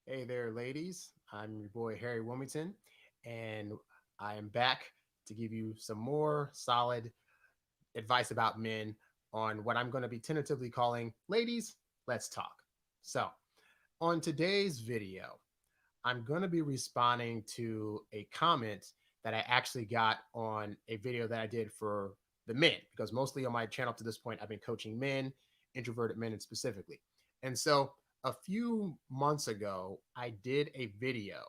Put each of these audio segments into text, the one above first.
Hey there, ladies. I'm your boy Harry Wilmington, and I am back to give you some more solid advice about men on what I'm going to be tentatively calling Ladies, Let's Talk. So, on today's video, I'm going to be responding to a comment that I actually got on a video that I did for the men, because mostly on my channel to this point, I've been coaching men, introverted men, and specifically. And so a few months ago, I did a video,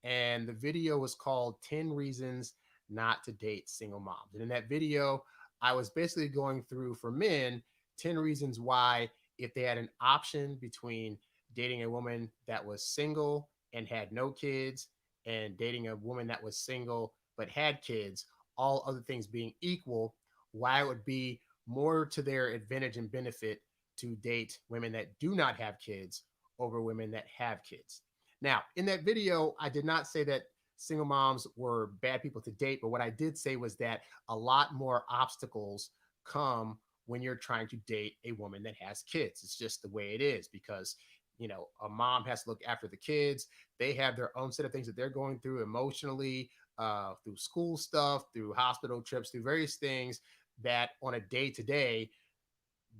and the video was called 10 Reasons Not to Date Single Moms. And in that video, I was basically going through for men 10 reasons why, if they had an option between dating a woman that was single and had no kids and dating a woman that was single but had kids, all other things being equal, why it would be more to their advantage and benefit to date women that do not have kids over women that have kids. Now, in that video, I did not say that single moms were bad people to date, but what I did say was that a lot more obstacles come when you're trying to date a woman that has kids. It's just the way it is because a mom has to look after the kids. They have their own set of things that they're going through emotionally, through school stuff, through hospital trips, through various things that on a day to day,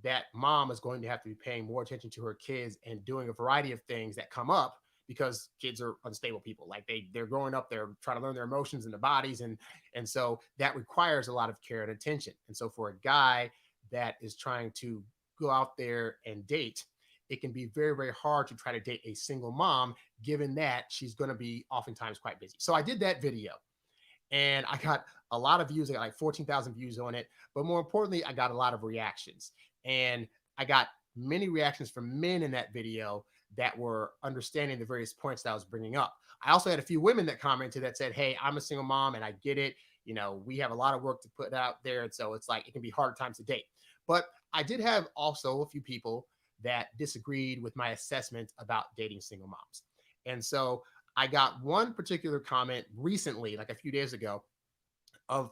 that mom is going to have to be paying more attention to her kids and doing a variety of things that come up because kids are unstable people. Like they're growing up, they're trying to learn their emotions and their bodies, and so that requires a lot of care and attention. And so for a guy that is trying to go out there and date, it can be very, very hard to try to date a single mom, given that she's going to be oftentimes quite busy. So I did that video, and I got a lot of views. I got like 14,000 views on it. But more importantly, I got a lot of reactions. And I got many reactions from men in that video that were understanding the various points that I was bringing up. I also had a few women that commented that said, hey, I'm a single mom and I get it. We have a lot of work to put out there. And so it's like, it can be hard times to date. But I did have also a few people that disagreed with my assessment about dating single moms. And so I got one particular comment recently, like a few days ago,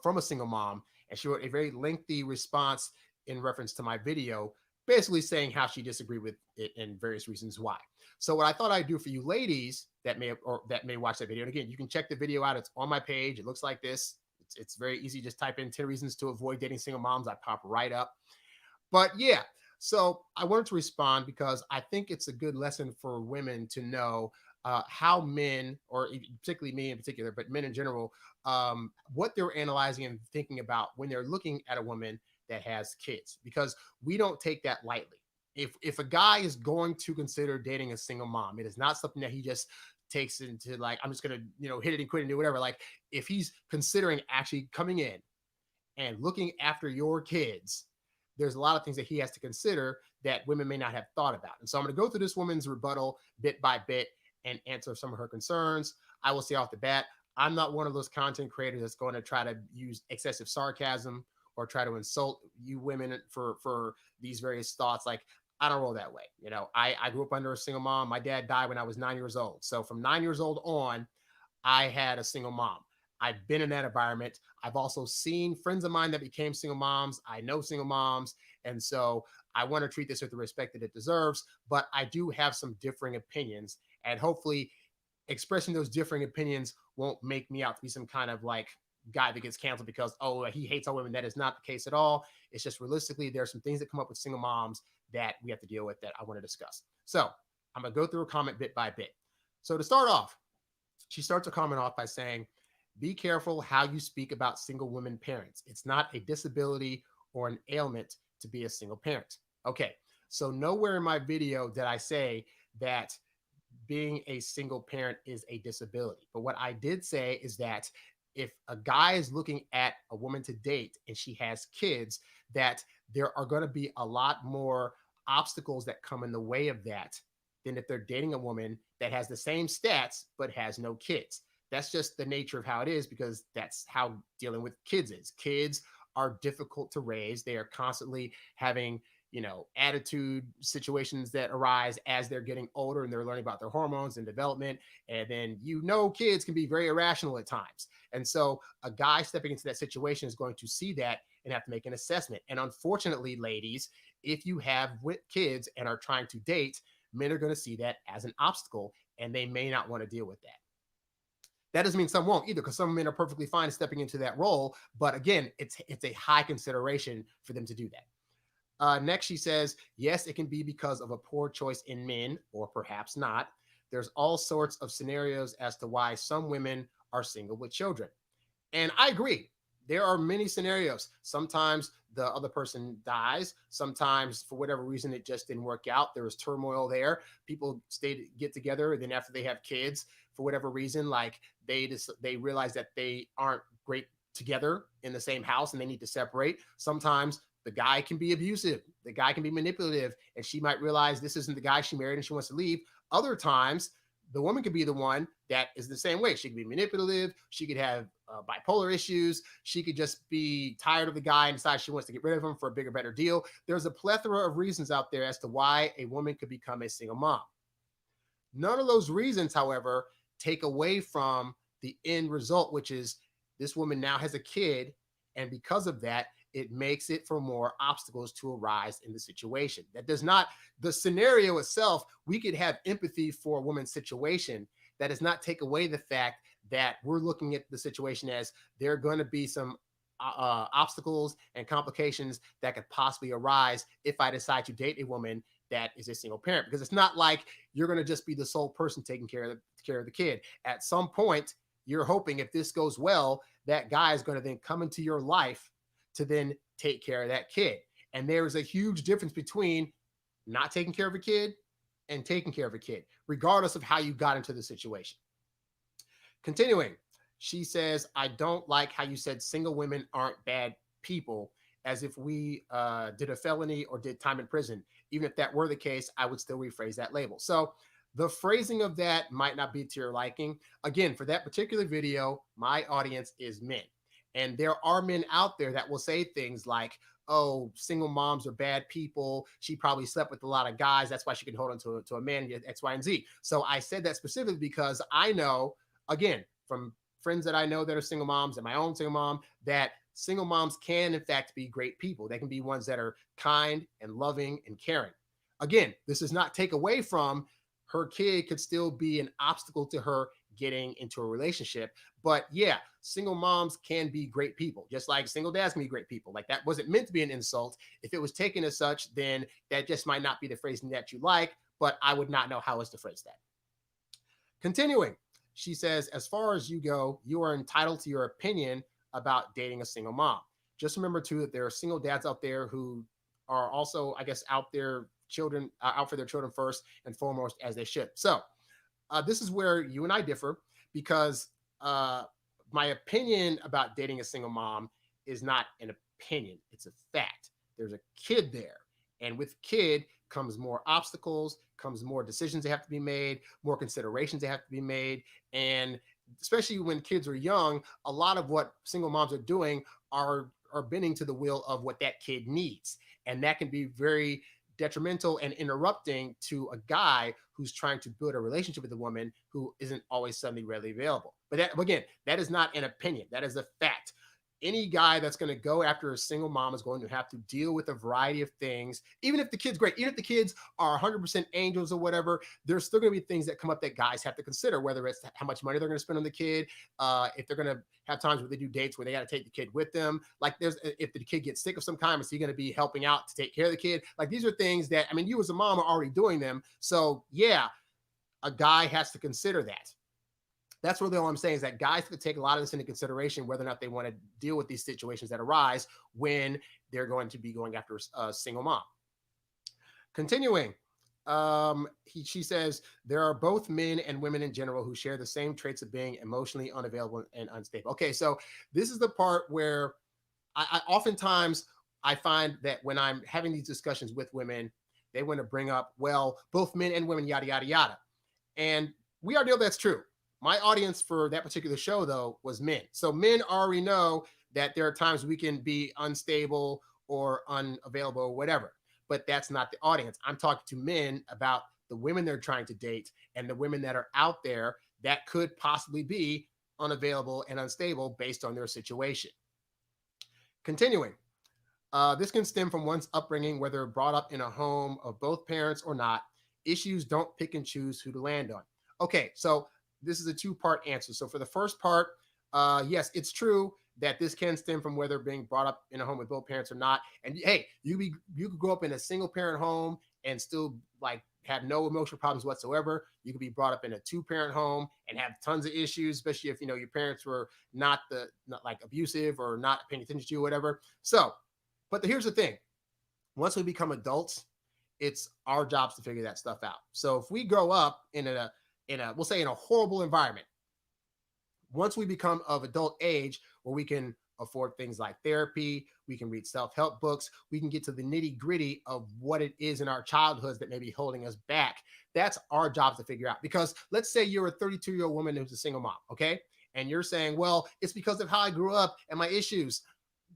from a single mom, and she wrote a very lengthy response in reference to my video, basically saying how she disagreed with it and various reasons why. So what I thought I'd do for you ladies that may watch that video, and again, you can check the video out. It's on my page. It looks like this. It's very easy. Just type in 10 reasons to avoid dating single moms. I pop right up. But yeah, so I wanted to respond because I think it's a good lesson for women to know how men, or particularly me in particular, but men in general, what they're analyzing and thinking about when they're looking at a woman that has kids, because we don't take that lightly. If a guy is going to consider dating a single mom, it is not something that he just takes into like, I'm just gonna hit it and quit and do whatever. Like if he's considering actually coming in and looking after your kids, there's a lot of things that he has to consider that women may not have thought about. And so I'm going to go through this woman's rebuttal bit by bit and answer some of her concerns. I will say off the bat, I'm not one of those content creators that's going to try to use excessive sarcasm or try to insult you women for these various thoughts. Like, I don't roll that way. I grew up under a single mom. My dad died when I was 9 years old. So from 9 years old on, I had a single mom. I've been in that environment. I've also seen friends of mine that became single moms. I know single moms. And so I want to treat this with the respect that it deserves. But I do have some differing opinions. And hopefully, expressing those differing opinions won't make me out to be some kind of like guy that gets canceled because, oh, he hates all women. That is not the case at all. It's just realistically, there are some things that come up with single moms that we have to deal with that I want to discuss. So I'm going to go through a comment bit by bit. So to start off, she starts her comment off by saying, be careful how you speak about single women parents. It's not a disability or an ailment to be a single parent. Okay, so nowhere in my video did I say that being a single parent is a disability. But what I did say is that if a guy is looking at a woman to date and she has kids, that there are going to be a lot more obstacles that come in the way of that than if they're dating a woman that has the same stats but has no kids. That's just the nature of how it is, because that's how dealing with kids is. Kids are difficult to raise. They are constantly having attitude situations that arise as they're getting older and they're learning about their hormones and development. And then kids can be very irrational at times. And so a guy stepping into that situation is going to see that and have to make an assessment. And unfortunately, ladies, if you have kids and are trying to date, men are going to see that as an obstacle and they may not want to deal with that. That doesn't mean some won't either, because some men are perfectly fine stepping into that role. But again, it's a high consideration for them to do that. Next, she says, yes, it can be because of a poor choice in men, or perhaps not. There's all sorts of scenarios as to why some women are single with children. And I agree. There are many scenarios. Sometimes the other person dies. Sometimes, for whatever reason, it just didn't work out. There was turmoil there. People get together, and then after they have kids, for whatever reason, like they realize that they aren't great together in the same house, and they need to separate. Sometimes the guy can be abusive. The guy can be manipulative, and she might realize this isn't the guy she married, and she wants to leave. Other times, the woman could be the one that is the same way. She could be manipulative. She could have bipolar issues. She could just be tired of the guy and decide she wants to get rid of him for a bigger, better deal. There's a plethora of reasons out there as to why a woman could become a single mom. None of those reasons, however, take away from the end result, which is this woman now has a kid, and because of that, it makes it for more obstacles to arise in the situation. That does not, the scenario itself, we could have empathy for a woman's situation. That does not take away the fact that we're looking at the situation as there are going to be some obstacles and complications that could possibly arise if I decide to date a woman that is a single parent. Because it's not like you're going to just be the sole person taking care of the kid. At some point, you're hoping, if this goes well, that guy is going to then come into your life to then take care of that kid. And there is a huge difference between not taking care of a kid and taking care of a kid, regardless of how you got into the situation. Continuing, she says, I don't like how you said single women aren't bad people, as if we did a felony or did time in prison. Even if that were the case, I would still rephrase that label. So the phrasing of that might not be to your liking. Again, for that particular video, my audience is men. And there are men out there that will say things like, oh, single moms are bad people. She probably slept with a lot of guys. That's why she can hold on to a man, X, Y, and Z. So I said that specifically because I know, again, from friends that I know that are single moms and my own single mom, that single moms can, in fact, be great people. They can be ones that are kind and loving and caring. Again, this does not take away from her kid could still be an obstacle to her getting into a relationship. But yeah, single moms can be great people, just like single dads can be great people. Like, that wasn't meant to be an insult. If it was taken as such, then that just might not be the phrasing that you like, but I would not know how else to phrase that. Continuing, she says, as far as you go, you are entitled to your opinion about dating a single mom. Just remember too that there are single dads out there who are also, I guess, out for their children first and foremost, as they should. So this is where you and I differ, because my opinion about dating a single mom is not an opinion. It's a fact. There's a kid there. And with kid comes more obstacles, comes more decisions that have to be made, more considerations that have to be made. And especially when kids are young, a lot of what single moms are doing are bending to the will of what that kid needs. And that can be very detrimental and interrupting to a guy who's trying to build a relationship with a woman who isn't always suddenly readily available. But that, again, that is not an opinion. That is a fact. Any guy that's going to go after a single mom is going to have to deal with a variety of things. Even if the kid's great, even if the kids are 100% angels or whatever, there's still going to be things that come up that guys have to consider, whether it's how much money they're going to spend on the kid, if they're going to have times where they do dates where they got to take the kid with them. Like, if the kid gets sick of some kind, is he going to be helping out to take care of the kid? Like, these are things that, I mean, you as a mom are already doing them. So yeah, a guy has to consider that. That's really all I'm saying, is that guys could take a lot of this into consideration, whether or not they want to deal with these situations that arise when they're going to be going after a single mom. Continuing, she says, there are both men and women in general who share the same traits of being emotionally unavailable and unstable. Okay, so this is the part where I oftentimes I find that when I'm having these discussions with women, they want to bring up, well, both men and women, yada, yada, yada. And we already know that's true. My audience for that particular show, though, was men. So men already know that there are times we can be unstable or unavailable or whatever, but that's not the audience. I'm talking to men about the women they're trying to date and the women that are out there that could possibly be unavailable and unstable based on their situation. Continuing, this can stem from one's upbringing, whether brought up in a home of both parents or not. Issues don't pick and choose who to land on. Okay, so this is a two-part answer. So for the first part, yes, it's true that this can stem from whether being brought up in a home with both parents or not. And hey, you could grow up in a single parent home and still like have no emotional problems whatsoever. You could be brought up in a two-parent home and have tons of issues, especially if your parents were not like abusive or not paying attention to you or whatever. So, but here's the thing: once we become adults, it's our jobs to figure that stuff out. So if we grow up in a we'll say in a horrible environment, once we become of adult age where we can afford things like therapy, we can read self-help books, we can get to the nitty-gritty of what it is in our childhoods that may be holding us back. That's our job to figure out. Because let's say you're a 32-year-old woman who's a single mom, okay? And you're saying, well, it's because of how I grew up and my issues.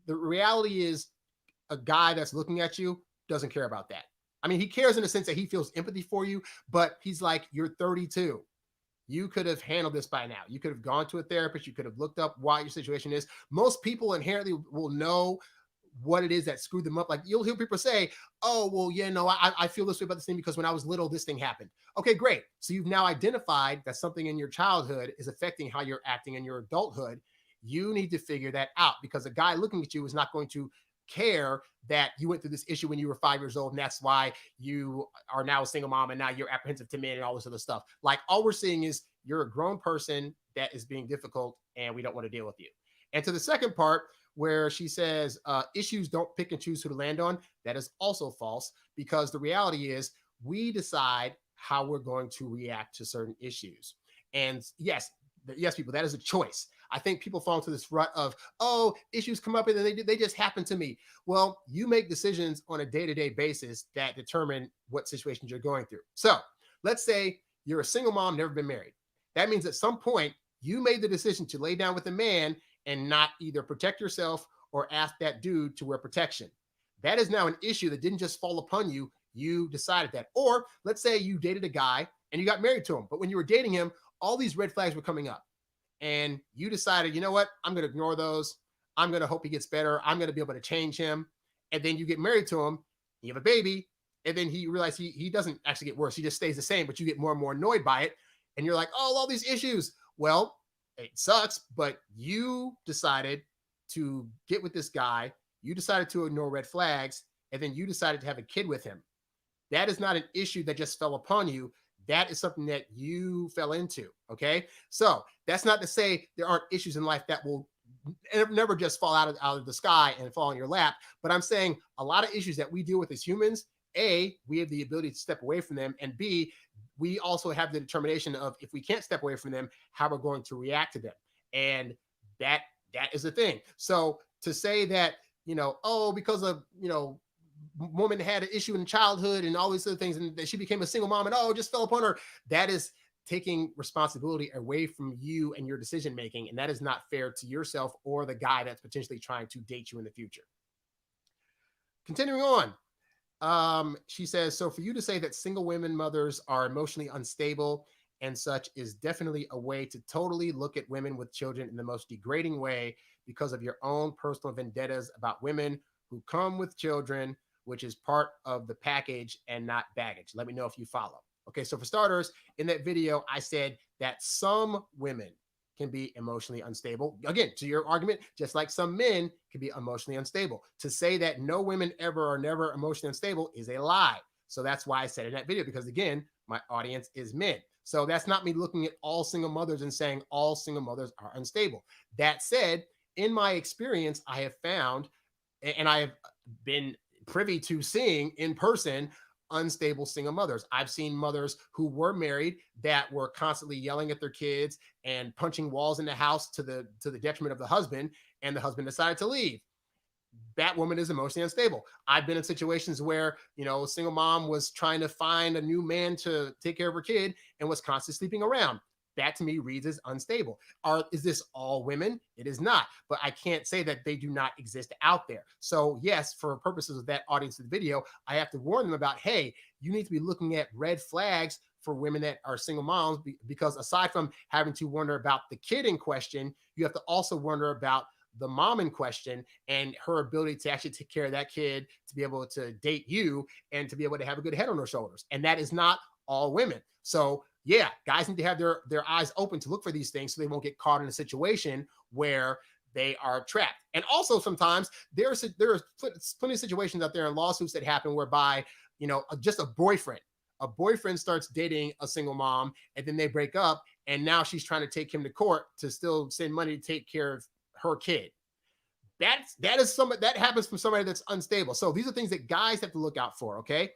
The reality is a guy that's looking at you doesn't care about that. I mean, he cares in the sense that he feels empathy for you, but he's like, you're 32. You could have handled this by now. You could have gone to a therapist. You could have looked up why your situation is. Most people inherently will know what it is that screwed them up. Like you'll hear people say, oh, well, yeah, no, I feel this way about this thing because when I was little, this thing happened. Okay, great. So you've now identified that something in your childhood is affecting how you're acting in your adulthood. You need to figure that out because a guy looking at you is not going to care that you went through this issue when you were 5 years old and that's why you are now a single mom and now you're apprehensive to men and all this other stuff. Like all we're seeing is you're a grown person that is being difficult and we don't want to deal with you. And to the second part where she says issues don't pick and choose who to land on, that is also false because the reality is we decide how we're going to react to certain issues. And yes, people, that is a choice. I think people fall into this rut of, oh, issues come up and then they just happen to me. Well, you make decisions on a day-to-day basis that determine what situations you're going through. So let's say you're a single mom, never been married. That means at some point you made the decision to lay down with a man and not either protect yourself or ask that dude to wear protection. That is now an issue that didn't just fall upon you. You decided that. Or let's say you dated a guy and you got married to him, but when you were dating him, all these red flags were coming up. And you decided, you know what? I'm going to ignore those. I'm going to hope he gets better. I'm going to be able to change him. And then you get married to him, you have a baby, and then he realizes he doesn't actually get worse. He just stays the same, but you get more and more annoyed by it. And you're like, oh, all these issues. Well, it sucks, but you decided to get with this guy. You decided to ignore red flags, and then you decided to have a kid with him. That is not an issue that just fell upon you. That is something that you fell into. Okay. So that's not to say there aren't issues in life that will never just fall out of the sky and fall in your lap. But I'm saying a lot of issues that we deal with as humans, A, we have the ability to step away from them. And B, we also have the determination of if we can't step away from them, how we're going to react to them. And that is the thing. So to say that, oh, because of, woman had an issue in childhood and all these other things, and that she became a single mom and it just fell upon her. That is taking responsibility away from you and your decision making, and that is not fair to yourself or the guy that's potentially trying to date you in the future. Continuing on, she says, so for you to say that single women mothers are emotionally unstable and such is definitely a way to totally look at women with children in the most degrading way because of your own personal vendettas about women who come with children, which is part of the package and not baggage. Let me know if you follow. Okay, so for starters, in that video, I said that some women can be emotionally unstable. Again, to your argument, just like some men can be emotionally unstable. To say that no women ever are never emotionally unstable is a lie. So that's why I said in that video, because again, my audience is men. So that's not me looking at all single mothers and saying all single mothers are unstable. That said, in my experience, I have found, and I have been privy to seeing in person unstable single mothers. I've seen mothers who were married that were constantly yelling at their kids and punching walls in the house to the detriment of the husband, and the husband decided to leave. That woman is emotionally unstable. I've been in situations where, a single mom was trying to find a new man to take care of her kid and was constantly sleeping around. That to me reads as unstable. Is this all women? It is not, but I can't say that they do not exist out there. So yes, for purposes of that audience of the video, I have to warn them about, hey, you need to be looking at red flags for women that are single moms, because aside from having to wonder about the kid in question, you have to also wonder about the mom in question and her ability to actually take care of that kid, to be able to date you and to be able to have a good head on her shoulders. And that is not all women. So yeah, guys need to have their eyes open to look for these things so they won't get caught in a situation where they are trapped. And also sometimes there are plenty of situations out there in lawsuits that happen whereby, just a boyfriend starts dating a single mom and then they break up and now she's trying to take him to court to still send money to take care of her kid. That happens from somebody that's unstable. So these are things that guys have to look out for. Okay.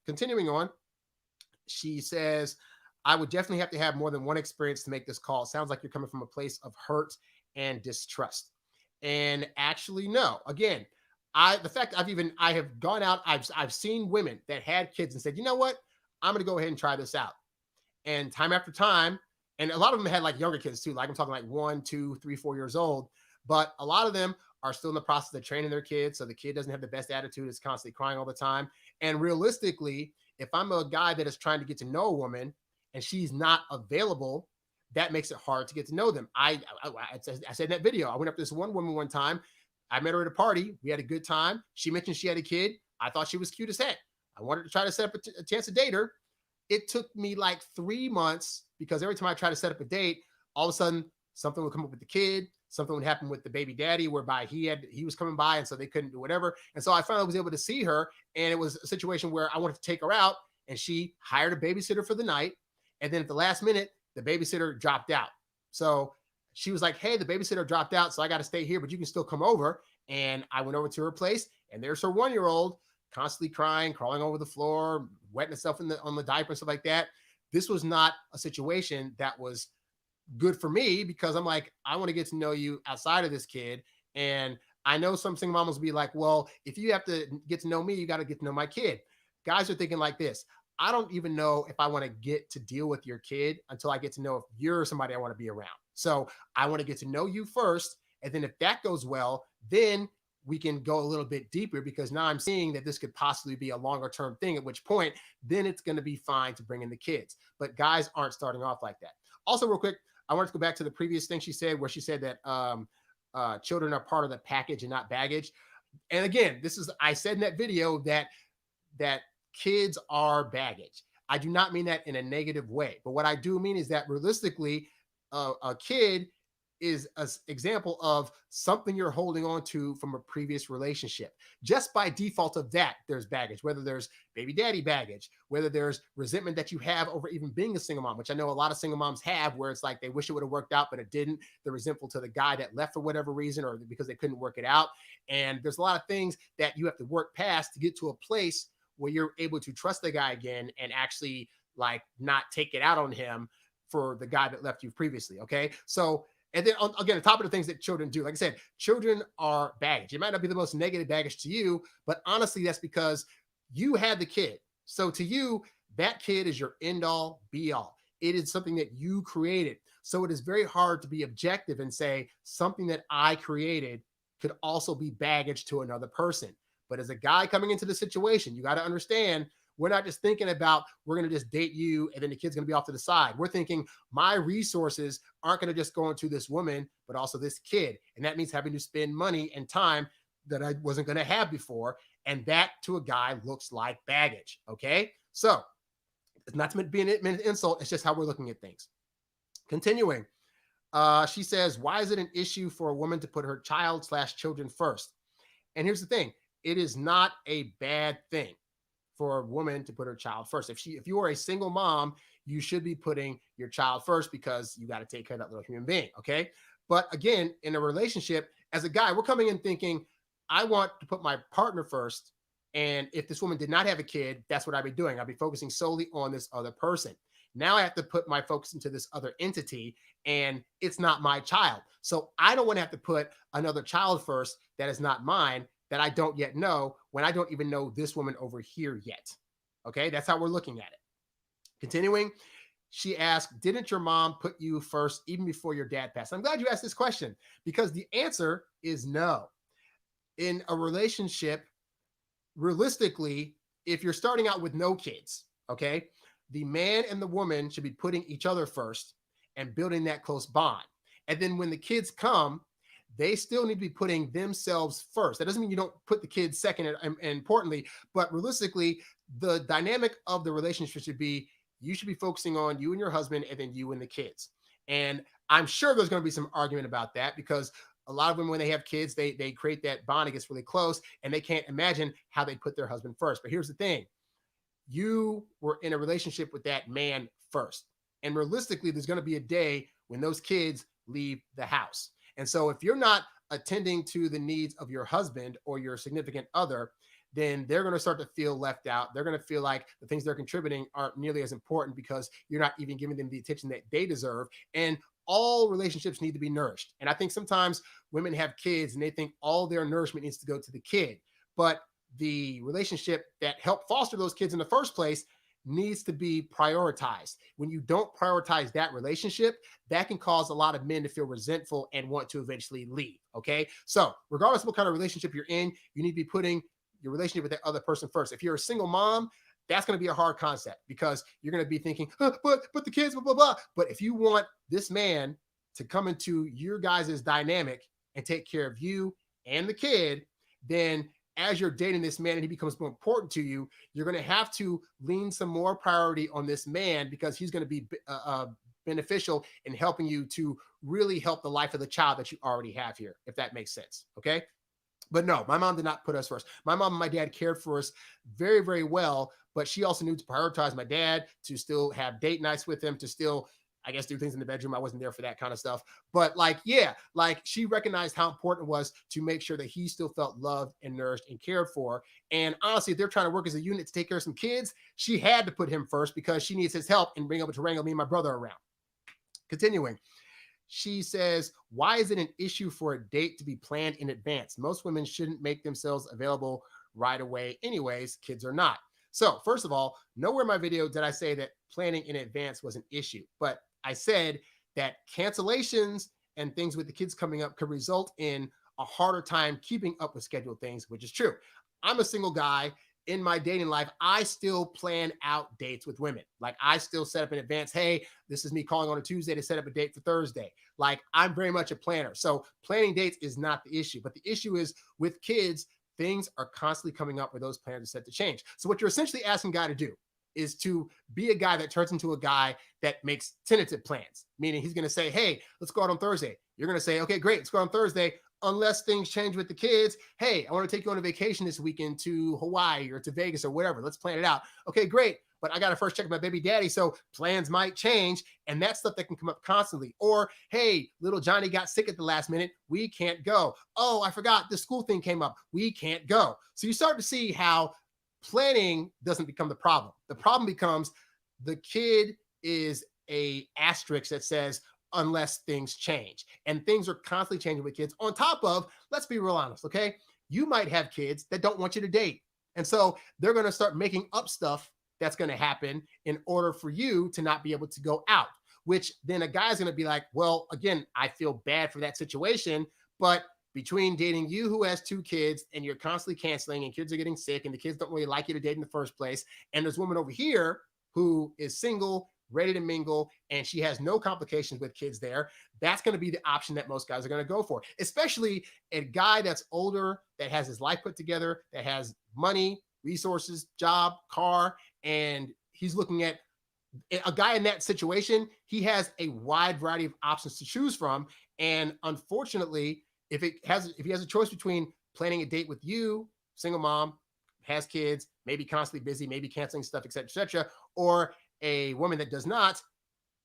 Continuing on, she says, I would definitely have to have more than one experience to make this call. It sounds like you're coming from a place of hurt and distrust. And actually, no. Again, the fact I have gone out, I've seen women that had kids and said, you know what? I'm gonna go ahead and try this out. And time after time, and a lot of them had like younger kids too, like I'm talking like 1, 2, 3, 4 years old. But a lot of them are still in the process of training their kids. So the kid doesn't have the best attitude, is constantly crying all the time. And realistically, if I'm a guy that is trying to get to know a woman and she's not available, that makes it hard to get to know them. I said in that video, I went up to this one woman one time. I met her at a party. We had a good time. She mentioned she had a kid. I thought she was cute as heck. I wanted to try to set up a chance to date her. It took me like 3 months because every time I try to set up a date, all of a sudden something would come up with the kid. Something would happen with the baby daddy whereby he was coming by and so they couldn't do whatever. And so I finally was able to see her, and it was a situation where I wanted to take her out and she hired a babysitter for the night. And then at the last minute, the babysitter dropped out. So she was like, hey, the babysitter dropped out, so I got to stay here, but you can still come over. And I went over to her place, and there's her 1-year-old constantly crying, crawling over the floor, wetting herself on the diaper and stuff like that. This was not a situation that was good for me because I'm like, I want to get to know you outside of this kid. And I know some single moms will be like, well, if you have to get to know me, you got to get to know my kid. Guys are thinking like this. I don't even know if I want to get to deal with your kid until I get to know if you're somebody I want to be around. So I want to get to know you first. And then if that goes well, then we can go a little bit deeper because now I'm seeing that this could possibly be a longer term thing, at which point then it's going to be fine to bring in the kids. But guys aren't starting off like that. Also, real quick, I wanted to go back to the previous thing she said, where she said that children are part of the package and not baggage. And again, I said in that video that kids are baggage. I do not mean that in a negative way, but what I do mean is that realistically, a kid is an example of something you're holding on to from a previous relationship. Just by default of that, there's baggage, whether there's baby daddy baggage, whether there's resentment that you have over even being a single mom, which I know a lot of single moms have, where it's like they wish it would have worked out, but it didn't. They're resentful to the guy that left for whatever reason or because they couldn't work it out. And there's a lot of things that you have to work past to get to a place where you're able to trust the guy again and actually like not take it out on him for the guy that left you previously. Okay. So, and then again, on top of the things that children do, like I said, children are baggage. It might not be the most negative baggage to you, but honestly, that's because you had the kid. So to you, that kid is your end all be all. It is something that you created. So it is very hard to be objective and say something that I created could also be baggage to another person. But as a guy coming into the situation, you got to understand we're not just thinking about we're going to just date you and then the kid's going to be off to the side. We're thinking my resources aren't going to just go into this woman, but also this kid. And that means having to spend money and time that I wasn't going to have before. And that to a guy looks like baggage. Okay. So it's not to be an insult. It's just how we're looking at things. Continuing. She says, why is it an issue for a woman to put her child/children first? And here's the thing. It is not a bad thing for a woman to put her child first. If you are a single mom, you should be putting your child first because you got to take care of that little human being. Okay. But again, in a relationship, as a guy, we're coming in thinking, I want to put my partner first. And if this woman did not have a kid, that's what I'd be doing. I'd be focusing solely on this other person. Now I have to put my focus into this other entity, and it's not my child. So I don't want to have to put another child first that is not mine, that I don't yet know, when I don't even know this woman over here yet. Okay, that's how we're looking at it. Continuing, she asked, didn't your mom put you first even before your dad passed? I'm glad you asked this question because the answer is no. In a relationship, realistically, if you're starting out with no kids, okay, the man and the woman should be putting each other first and building that close bond. And then when the kids come, they still need to be putting themselves first. That doesn't mean you don't put the kids second and importantly, but realistically, the dynamic of the relationship should be you should be focusing on you and your husband and then you and the kids. And I'm sure there's going to be some argument about that because a lot of women, when they have kids, they create that bond. It gets really close and they can't imagine how they put their husband first. But here's the thing. You were in a relationship with that man first. And realistically, there's going to be a day when those kids leave the house. And so if you're not attending to the needs of your husband or your significant other, then they're going to start to feel left out. They're going to feel like the things they're contributing aren't nearly as important because you're not even giving them the attention that they deserve. And all relationships need to be nourished. And I think sometimes women have kids and they think all their nourishment needs to go to the kid. But the relationship that helped foster those kids in the first place needs to be prioritized. When you don't prioritize that relationship, that can cause a lot of men to feel resentful and want to eventually leave. Okay. So, regardless of what kind of relationship you're in, you need to be putting your relationship with that other person first. If you're a single mom, that's going to be a hard concept because you're going to be thinking, but the kids, blah, blah, blah. But if you want this man to come into your guys' dynamic and take care of you and the kid, then as you're dating this man and he becomes more important to you, you're going to have to lean some more priority on this man because he's going to be beneficial in helping you to really help the life of the child that you already have here, if that makes sense. Okay. But no, my mom did not put us first. My mom and my dad cared for us very, very well, but she also knew to prioritize my dad, to still have date nights with him, to still, I guess, do things in the bedroom. I wasn't there for that kind of stuff. But she recognized how important it was to make sure that he still felt loved and nourished and cared for. And honestly, if they're trying to work as a unit to take care of some kids, she had to put him first because she needs his help in being able to wrangle me and my brother around. Continuing. She says, why is it an issue for a date to be planned in advance? Most women shouldn't make themselves available right away anyways, kids or not. So first of all, nowhere in my video did I say that planning in advance was an issue, but I said that cancellations and things with the kids coming up could result in a harder time keeping up with scheduled things, which is true. I'm a single guy. In my dating life, I still plan out dates with women. Like I still set up in advance, hey, this is me calling on a Tuesday to set up a date for Thursday. Like I'm very much a planner. So planning dates is not the issue. But the issue is with kids, things are constantly coming up where those plans are set to change. So what you're essentially asking a guy to do is to be a guy that turns into a guy that makes tentative plans, meaning he's going to say, hey, let's go out on Thursday. You're going to say, okay, great, let's go on Thursday. Unless things change with the kids, hey, I want to take you on a vacation this weekend to Hawaii or to Vegas or whatever. Let's plan it out. Okay, great. But I got to first check my baby daddy. So plans might change. And that's stuff that can come up constantly. Or, hey, little Johnny got sick at the last minute. We can't go. Oh, I forgot the school thing came up. We can't go. So you start to see how planning doesn't become the problem. The problem becomes the kid is a asterisk that says, unless things change. And things are constantly changing with kids. On top of, let's be real honest, okay? You might have kids that don't want you to date. And so they're going to start making up stuff that's going to happen in order for you to not be able to go out, which then a guy's going to be like, well, again, I feel bad for that situation, but between dating you who has 2 kids and you're constantly canceling and kids are getting sick and the kids don't really like you to date in the first place, and there's a woman over here who is single, ready to mingle, and she has no complications with kids there, that's going to be the option that most guys are going to go for, especially a guy that's older, that has his life put together, that has money, resources, job, car, and he's looking at a guy in that situation. He has a wide variety of options to choose from. And unfortunately, if he has a choice between planning a date with you, single mom, has kids, maybe constantly busy, maybe canceling stuff, et cetera, or a woman that does not,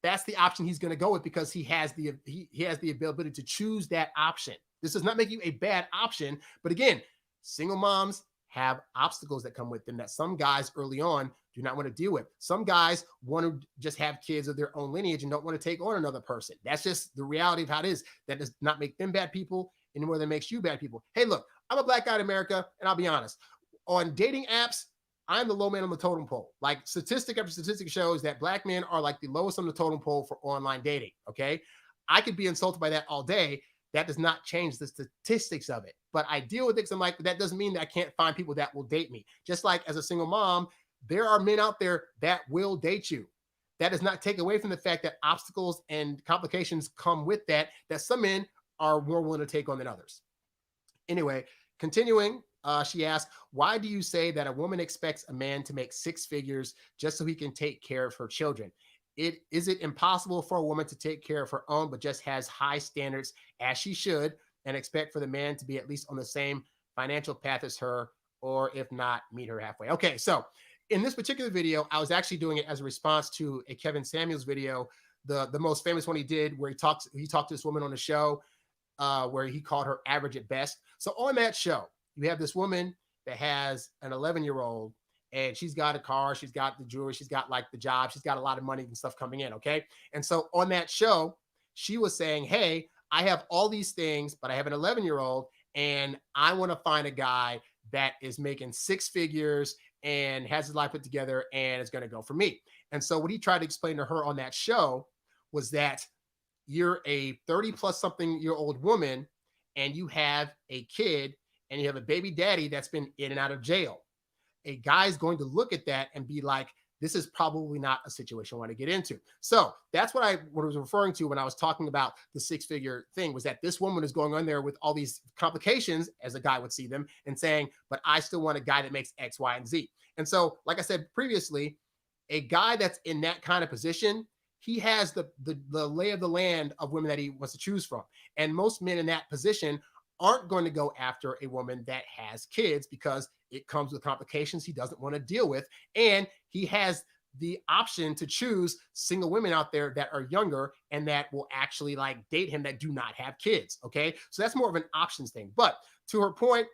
that's the option he's going to go with because he has the ability to choose that option. This does not make you a bad option, but again, single moms have obstacles that come with them that some guys early on do not want to deal with. Some guys want to just have kids of their own lineage and don't want to take on another person. That's just the reality of how it is. That does not make them bad people any more than it makes you bad people. Hey, look, I'm a black guy in America, and I'll be honest. On dating apps, I'm the low man on the totem pole. Like statistic after statistic shows that black men are like the lowest on the totem pole for online dating. Okay. I could be insulted by that all day. That does not change the statistics of it. But I deal with it because I'm like, that doesn't mean that I can't find people that will date me. Just like as a single mom, there are men out there that will date you. That does not take away from the fact that obstacles and complications come with that some men are more willing to take on than others. Anyway, continuing, She asked, why do you say that a woman expects a man to make six figures just so he can take care of her children? Is it impossible for a woman to take care of her own, but just has high standards as she should, and expect for the man to be at least on the same financial path as her, or if not, meet her halfway? Okay, so in this particular video, I was actually doing it as a response to a Kevin Samuels video, the most famous one he did, where he talked to this woman on the show, where he called her average at best. So on that show, you have this woman that has an 11-year-old, and she's got a car, she's got the jewelry, she's got like the job, she's got a lot of money and stuff coming in. Okay. And so on that show, she was saying, hey, I have all these things, but I have an 11-year-old, and I want to find a guy that is making six figures and has his life put together and is going to go for me. And so what he tried to explain to her on that show was that you're a 30 plus something year old woman, and you have a kid, and you have a baby daddy that's been in and out of jail. A guy's going to look at that and be like, this is probably not a situation I want to get into. So that's what I was referring to when I was talking about the six-figure thing, was that this woman is going on there with all these complications, as a guy would see them, and saying, but I still want a guy that makes X, Y, and Z. And so, like I said previously, a guy that's in that kind of position, he has the lay of the land of women that he wants to choose from. And most men in that position aren't going to go after a woman that has kids, because it comes with complications he doesn't want to deal with. And he has the option to choose single women out there that are younger and that will actually like date him, that do not have kids. Okay. So that's more of an options thing. But to her point,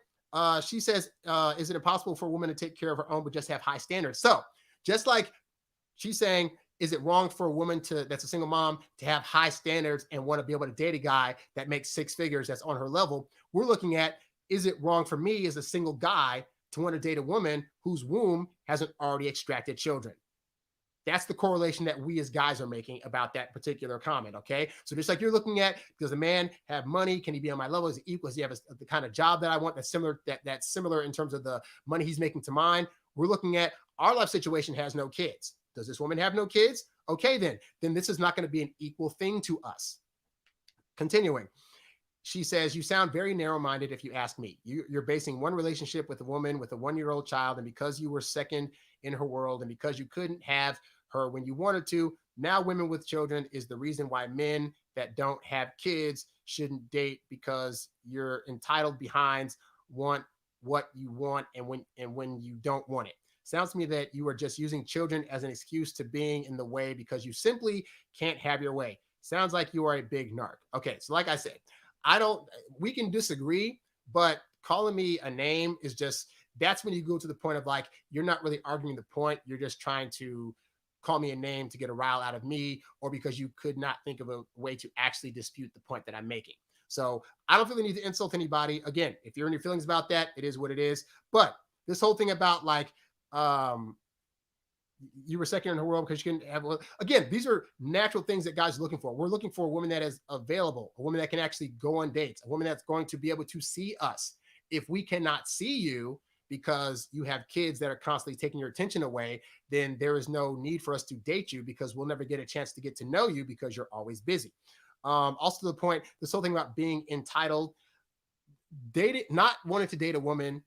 she says, is it impossible for a woman to take care of her own, but just have high standards? So just like she's saying, is it wrong for a woman that's a single mom to have high standards and want to be able to date a guy that makes six figures that's on her level? We're looking at, is it wrong for me as a single guy to want to date a woman whose womb hasn't already extracted children? That's the correlation that we as guys are making about that particular comment. Okay. So just like you're looking at, does a man have money? Can he be on my level? Is he equal? Does he have the kind of job that I want that's similar, that's similar in terms of the money he's making to mine? We're looking at our life situation has no kids. Does this woman have no kids? Okay, then this is not going to be an equal thing to us. Continuing, she says, you sound very narrow-minded if you ask me. You're basing one relationship with a woman with a 1-year-old child, and because you were second in her world, and because you couldn't have her when you wanted to, now women with children is the reason why men that don't have kids shouldn't date, because you're entitled behinds want what you want and when you don't want it. Sounds to me that you are just using children as an excuse to being in the way because you simply can't have your way. Sounds like you are a big narc. Okay, so like I said, we can disagree, but calling me a name is just, that's when you go to the point of like, you're not really arguing the point. You're just trying to call me a name to get a rile out of me, or because you could not think of a way to actually dispute the point that I'm making. So I don't feel the need to insult anybody. Again, if you're in your feelings about that, it is what it is. But this whole thing about like, you were second in her world because you can have, again, these are natural things that guys are looking for. We're looking for a woman that is available, a woman that can actually go on dates, a woman that's going to be able to see us. If we cannot see you because you have kids that are constantly taking your attention away, then there is no need for us to date you, because we'll never get a chance to get to know you because you're always busy. Also, the point, this whole thing about being entitled, not wanting to date a woman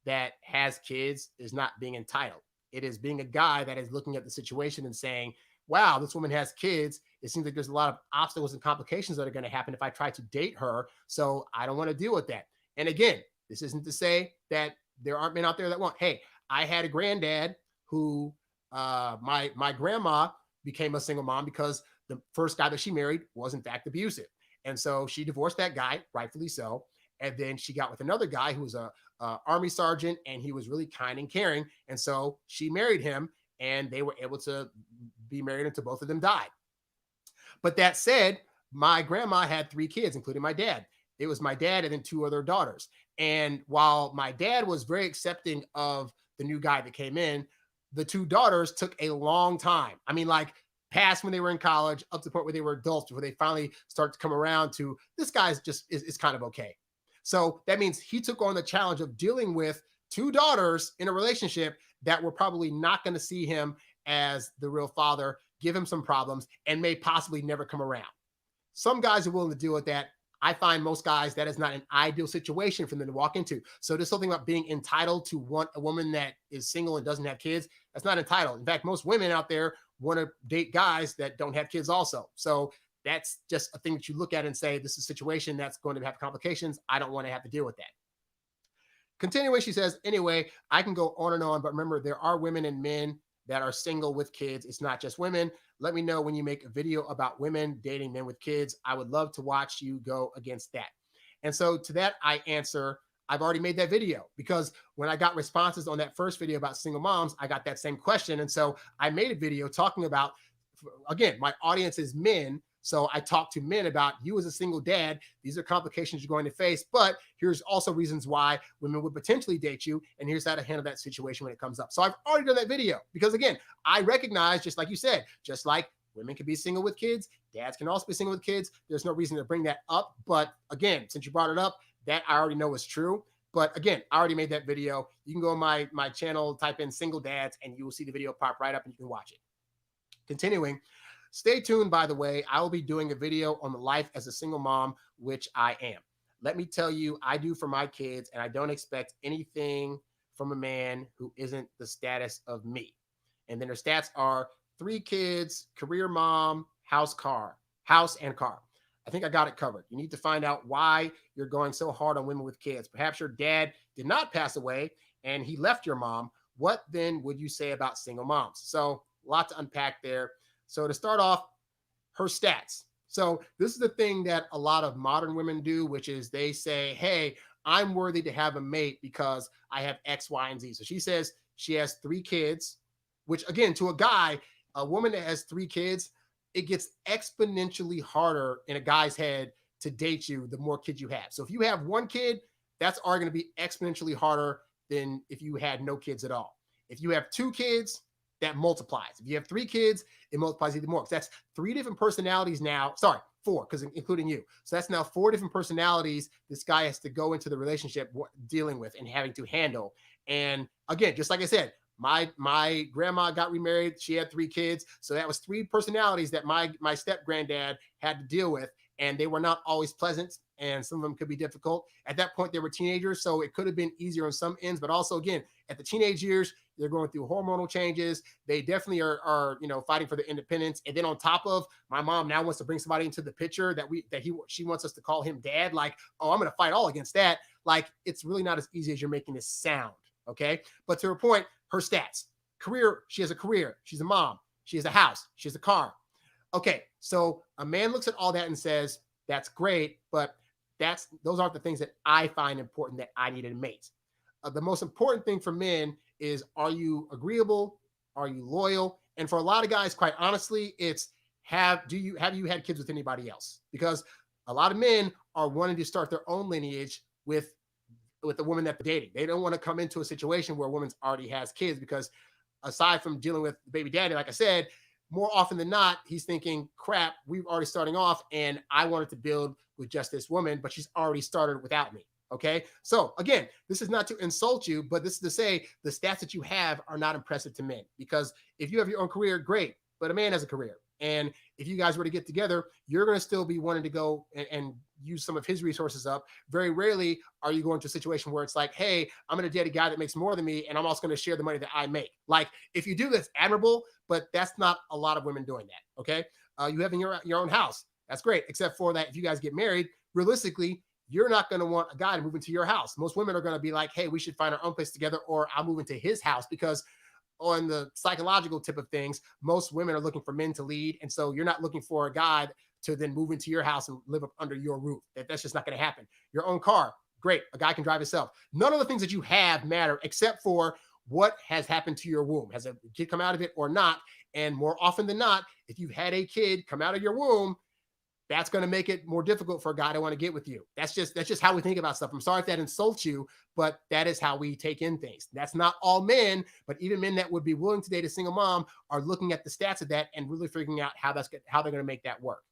that has kids is not being entitled. It is being a guy that is looking at the situation and saying, wow, this woman has kids. It seems like there's a lot of obstacles and complications that are going to happen if I try to date her. So I don't want to deal with that. And again, this isn't to say that there aren't men out there that want, hey, I had a granddad who, my grandma became a single mom because the first guy that she married was in fact abusive. And so she divorced that guy, rightfully so. And then she got with another guy who was a army sergeant, and he was really kind and caring. And so she married him, and they were able to be married until both of them died. But that said, my grandma had 3 kids, including my dad. It was my dad and then 2 other daughters. And while my dad was very accepting of the new guy that came in, the 2 daughters took a long time. I mean, like past when they were in college, up to the point where they were adults, before they finally start to come around to, this guy's just is kind of okay. So that means he took on the challenge of dealing with 2 daughters in a relationship that were probably not going to see him as the real father, give him some problems, and may possibly never come around. Some guys are willing to deal with that. I find most guys that is not an ideal situation for them to walk into. So there's something about being entitled to want a woman that is single and doesn't have kids. That's not entitled. In fact, most women out there want to date guys that don't have kids also. So that's just a thing that you look at and say, this is a situation that's going to have complications. I don't want to have to deal with that. Continuing, she says, anyway, I can go on and on, but remember, there are women and men that are single with kids. It's not just women. Let me know when you make a video about women dating men with kids. I would love to watch you go against that. And so to that, I answer, I've already made that video, because when I got responses on that first video about single moms, I got that same question. And so I made a video talking about, again, my audience is men. So I talked to men about, you as a single dad, these are complications you're going to face, but here's also reasons why women would potentially date you. And here's how to handle that situation when it comes up. So I've already done that video, because again, I recognize, just like you said, just like women can be single with kids, dads can also be single with kids. There's no reason to bring that up. But again, since you brought it up, that I already know is true. But again, I already made that video. You can go on my channel, type in single dads, and you will see the video pop right up and you can watch it. Continuing, stay tuned, by the way, I will be doing a video on the life as a single mom, which I am. Let me tell you, I do for my kids, and I don't expect anything from a man who isn't the status of me. And then their stats are 3 kids, career mom, house and car. I think I got it covered. You need to find out why you're going so hard on women with kids. Perhaps your dad did not pass away and he left your mom. What then would you say about single moms? So a lot to unpack there. So to start off, her stats. So this is the thing that a lot of modern women do, which is they say, hey, I'm worthy to have a mate because I have X, Y, and Z. So she says she has 3 kids, which again, to a guy, a woman that has 3 kids, it gets exponentially harder in a guy's head to date you the more kids you have. So if you have 1 kid, that's already going to be exponentially harder than if you had no kids at all. If you have 2 kids, that multiplies. If you have 3 kids, it multiplies even more. That's 3 different personalities now. Sorry, 4, because including you. So that's now 4 different personalities this guy has to go into the relationship dealing with and having to handle. And again, just like I said, my grandma got remarried. She had 3 kids. So that was 3 personalities that my step granddad had to deal with. And they were not always pleasant. And some of them could be difficult. At that point, they were teenagers. So it could have been easier on some ends. But also, again, at the teenage years, they're going through hormonal changes. They definitely are fighting for their independence. And then on top of, my mom now wants to bring somebody into the picture she wants us to call him dad. Like, oh, I'm going to fight all against that. Like, it's really not as easy as you're making this sound. Okay. But to her point, her stats, career, she has a career. She's a mom. She has a house. She has a car. Okay. So a man looks at all that and says, that's great, but those aren't the things that I find important that I need in a mate. The most important thing for men is, are you agreeable? Are you loyal? And for a lot of guys, quite honestly, it's have you had kids with anybody else? Because a lot of men are wanting to start their own lineage with the woman that they're dating. They don't want to come into a situation where a woman already has kids, because aside from dealing with the baby daddy, like I said, more often than not, he's thinking, crap, we're already starting off and I wanted to build with just this woman, but she's already started without me. Okay. So again, this is not to insult you, but this is to say the stats that you have are not impressive to men, because if you have your own career, great, but a man has a career. And if you guys were to get together, you're going to still be wanting to go and use some of his resources up. Very rarely are you going to a situation where it's like, hey, I'm going to date a guy that makes more than me, and I'm also going to share the money that I make. Like, if you do, that's admirable, but that's not a lot of women doing that. Okay. You having your own house, that's great. Except for that, if you guys get married, realistically, you're not going to want a guy to move into your house. Most women are going to be like, hey, we should find our own place together, or I'll move into his house, because on the psychological tip of things, most women are looking for men to lead. And so you're not looking for a guy to then move into your house and live up under your roof. That's just not going to happen. Your own car, great. A guy can drive himself. None of the things that you have matter except for what has happened to your womb. Has a kid come out of it or not? And more often than not, if you've had a kid come out of your womb, that's going to make it more difficult for a guy to want to get with you. That's just how we think about stuff. I'm sorry if that insults you, but that is how we take in things. That's not all men, but even men that would be willing to date a single mom are looking at the stats of that and really figuring out how they're going to make that work.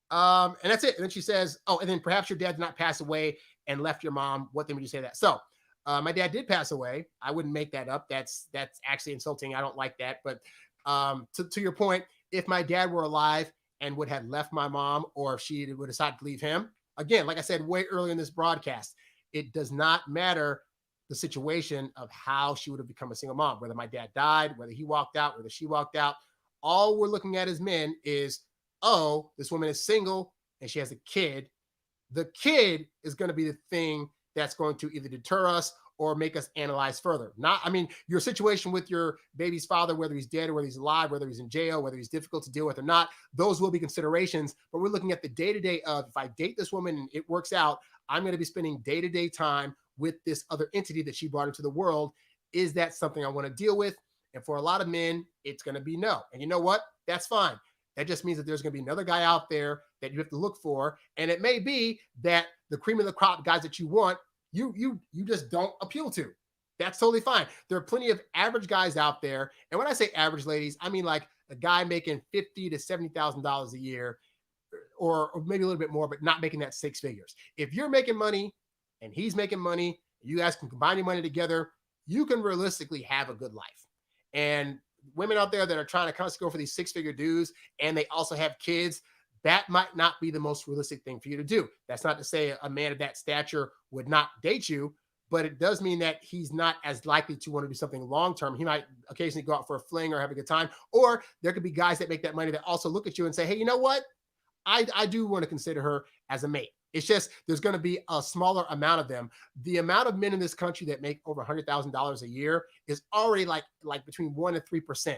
And that's it. And then she says, oh, and then perhaps your dad did not pass away and left your mom. What then would you say that? So my dad did pass away. I wouldn't make that up. That's actually insulting. I don't like that. But to your point, if my dad were alive and would have left my mom, or if she would decide to leave him, again, like I said way earlier in this broadcast, it does not matter the situation of how she would have become a single mom, whether my dad died, whether he walked out, whether she walked out. All we're looking at as men is, oh, this woman is single and she has a kid. The kid is going to be the thing that's going to either deter us or make us analyze further. Not, I mean, your situation with your baby's father, whether he's dead or whether he's alive, whether he's in jail, whether he's difficult to deal with or not, those will be considerations. But we're looking at the day-to-day of, if I date this woman and it works out, I'm going to be spending day-to-day time with this other entity that she brought into the world. Is that something I want to deal with? And for a lot of men, it's going to be no. And you know what? That's fine. That just means that there's going to be another guy out there that you have to look for. And it may be that the cream of the crop guys that you want, you just don't appeal to. That's totally fine. There are plenty of average guys out there. And when I say average, ladies, I mean like a guy making $50,000 to $70,000 a year, or maybe a little bit more, but not making that six figures. If you're making money and he's making money, you guys can combine your money together, you can realistically have a good life. And women out there that are trying to constantly go for these six-figure dudes and they also have kids, that might not be the most realistic thing for you to do. That's not to say a man of that stature would not date you, but it does mean that he's not as likely to want to do something long-term. He might occasionally go out for a fling or have a good time. Or there could be guys that make that money that also look at you and say, hey, you know what? I do want to consider her as a mate. It's just there's going to be a smaller amount of them. The amount of men in this country that make over $100,000 a year is already like between 1% and 3%.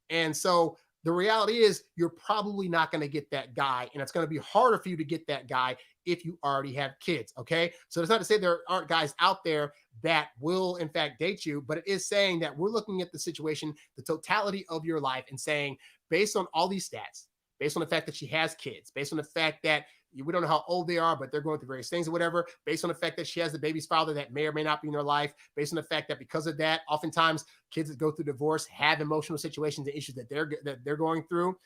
And so the reality is you're probably not going to get that guy, and it's going to be harder for you to get that guy if you already have kids. Okay. So it's not to say there aren't guys out there that will in fact date you, but it is saying that we're looking at the situation, the totality of your life, and saying, based on all these stats, based on the fact that she has kids, based on the fact that we don't know how old they are, but they're going through various things or whatever, based on the fact that she has the baby's father that may or may not be in her life, based on the fact that because of that, oftentimes kids that go through divorce have emotional situations and issues that they're going through.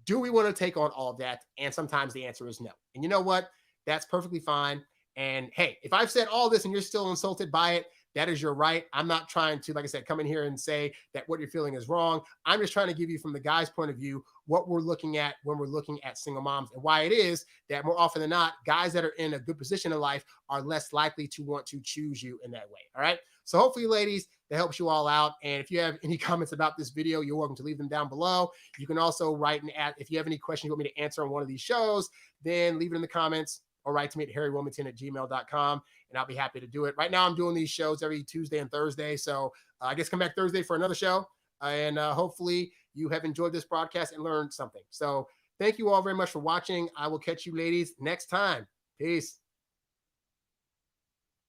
Do we want to take on all of that? And sometimes the answer is no. And you know what? That's perfectly fine. And hey, if I've said all this and you're still insulted by it, that is your right. I'm not trying to, like I said, come in here and say that what you're feeling is wrong. I'm just trying to give you, from the guy's point of view, what we're looking at when we're looking at single moms, and why it is that more often than not, guys that are in a good position in life are less likely to want to choose you in that way. All right. So hopefully, ladies, that helps you all out. And if you have any comments about this video, you're welcome to leave them down below. You can also write and add, if you have any questions you want me to answer on one of these shows, then leave it in the comments or write to me at harrywilmington@gmail.com, and I'll be happy to do it. Right now, I'm doing these shows every Tuesday and Thursday. So I guess come back Thursday for another show. And hopefully you have enjoyed this broadcast and learned something. So thank you all very much for watching. I will catch you ladies next time. Peace.